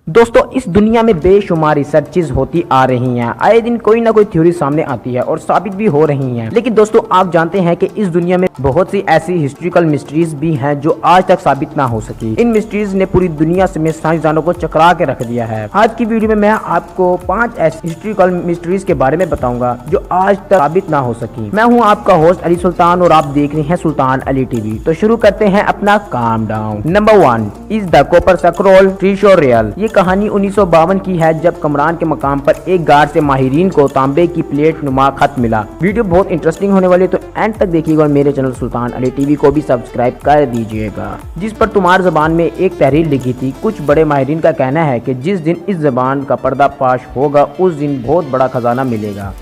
दोस्तों इस दुनिया में बेशुमार रिसर्चेज होती आ रही हैं। आए दिन कोई ना कोई थ्योरी सामने आती है और साबित भी हो रही हैं। लेकिन दोस्तों आप जानते हैं कि इस दुनिया में बहुत सी ऐसी हिस्ट्रिकल मिस्ट्रीज भी हैं जो आज तक साबित ना हो सकी। इन मिस्ट्रीज ने पूरी दुनिया में साइंसदानों को चकरा के रख दिया है। आज की वीडियो में मैं आपको 5 ऐसी हिस्ट्रिकल मिस्ट्रीज के बारे में बताऊंगा जो आज तक साबित ना हो सकी। मैं हूँ आपका होस्ट अली सुल्तान और आप देख रहे हैं सुल्तान अली टीवी। तो शुरू करते हैं अपना calm down. Number 1 is the copper scroll treasure real. ये कहानी 1952 की है जब कमरान के मकाम पर एक गार्ड से माहिरीन को तांबे की प्लेट नुमा खत मिला। वीडियो बहुत इंटरेस्टिंग होने वाली है तो एंड तक देखिएगा और मेरे चैनल सुल्तान अली टीवी को भी सब्सक्राइब कर दीजिएगा। जिस पर तुम्हार जबान में एक तहरीर लिखी थी। कुछ बड़े माहिरीन का कहना है कि जिस दिन इस जबान का पर्दाफाश होगा उस दिन बहुत बड़ा खजाना मिलेगा।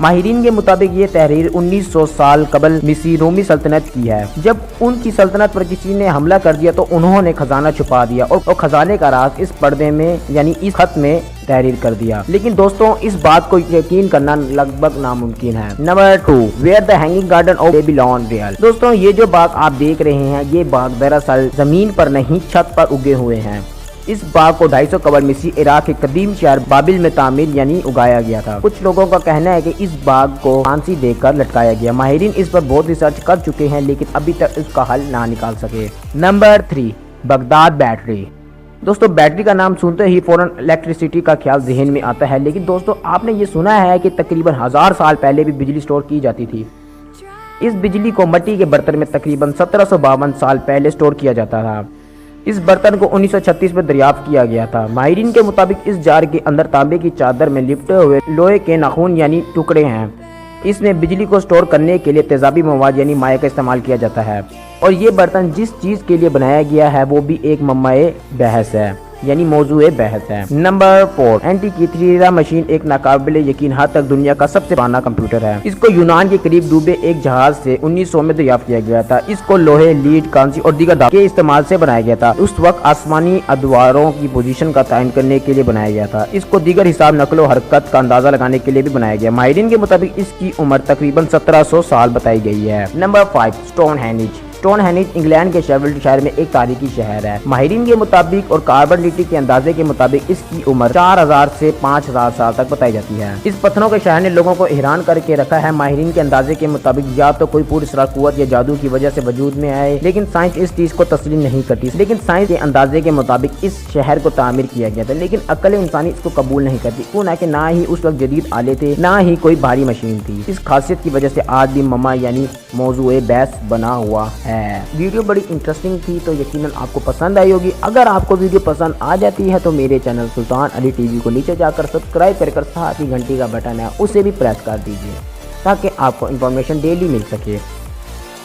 माहिरीन के मुताबिक ये तहरीर 1900 साल कबल मिस्री रोमी सल्तनत की है। जब उनकी सल्तनत पर किसी ने हमला कर दिया तो उन्होंने खजाना छुपा दिया और खजाने का राज इस पर्दे में यानी इस खत में तहरीर कर दिया। लेकिन दोस्तों इस बात को यकीन करना लगभग नामुमकिन है। Number 2 where the hanging garden of Babylon real. दोस्तों ये जो बाग आप देख रहे हैं ये बाग दरअसल जमीन पर नहीं छत पर उगे हुए हैं। इस बाग को 250 कबल मिस्री इराक के कदीम शहर बाबिल में तामीर यानी उगाया गया था। कुछ लोगों का कहना है कि इस बाग को फांसी देकर लटकाया गया। माहिरीन इस पर बहुत रिसर्च कर चुके हैं लेकिन अभी तक इसका हल ना निकाल सके। Number 3 Baghdad battery. दोस्तों बैटरी का नाम सुनते ही फौरन इलेक्ट्रिसिटी का ख्याल जहन में आता है। लेकिन दोस्तों आपने ये सुना है कि तकरीबन 1000 साल पहले भी बिजली स्टोर की जाती थी। इस बिजली को मिट्टी के बर्तन में तकरीबन 1752 साल पहले स्टोर किया जाता था। इस बर्तन को 1936 में दरियाफ्त किया गया था। माहिरीन के मुताबिक इस जार के अंदर तांबे की चादर में लिपटे हुए लोहे के नाखून यानी टुकड़े हैं। इसमें बिजली को स्टोर करने के लिए तेजाबी मवाद यानी माया का इस्तेमाल किया जाता है और ये बर्तन जिस चीज़ के लिए बनाया गया है वो भी एक मम्माए बहस है यानी मौजूए बहस है। नंबर 4 एंटीकीथेरा मशीन एक नाकाबिले यकीन हद तक दुनिया का सबसे पुराना कंप्यूटर है। इसको यूनान के करीब डूबे एक जहाज से 1900 में दरियाफ्त किया गया था। इसको लोहे, लीड, कांसी और दीगर धातु के इस्तेमाल से बनाया गया था। उस वक्त आसमानी अदवारों की पोजीशन का तयन करने के लिए बनाया गया था। इसको दीगर हिसाब नकलो हरकत का अंदाजा लगाने के लिए भी बनाया गया। माहिरीन के मुताबिक इसकी उम्र तकरीबन 1700 साल बताई गई है। Number 5 Stonehenge. स्टोनहेंज इंग्लैंड के शेफील्ड शहर में एक तारीखी शहर है। माहिरीन के मुताबिक और कार्बन डेटिंग के अंदाजे के मुताबिक इसकी उम्र 4000 से 5000 साल तक बताई जाती है। इस पत्थरों के शहर ने लोगों को हैरान करके रखा है। माहिरीन के अंदाजे के मुताबिक या तो कोई पूरी कुव्वत या जादू की वजह से वजूद में आए लेकिन साइंस इस चीज को तस्लीम नहीं करती। लेकिन साइंस के अंदाजे के मुताबिक इस शहर को तामीर किया गया था लेकिन अक्ल इंसानी इसको कबूल नहीं करती। क्यों ना कि ना ही उस वक्त जदीद आले थे ना ही कोई भारी मशीन थी। इस खासियत की वजह से आज भी ममा यानी मौजूए बहस बना हुआ है। वीडियो बड़ी इंटरेस्टिंग थी तो यकीनन आपको पसंद आई होगी। अगर आपको वीडियो पसंद आ जाती है तो मेरे चैनल सुल्तान अली टीवी को नीचे जाकर सब्सक्राइब कर साथ ही घंटी का बटन है उसे भी प्रेस कर दीजिए ताकि आपको इन्फॉर्मेशन डेली मिल सके।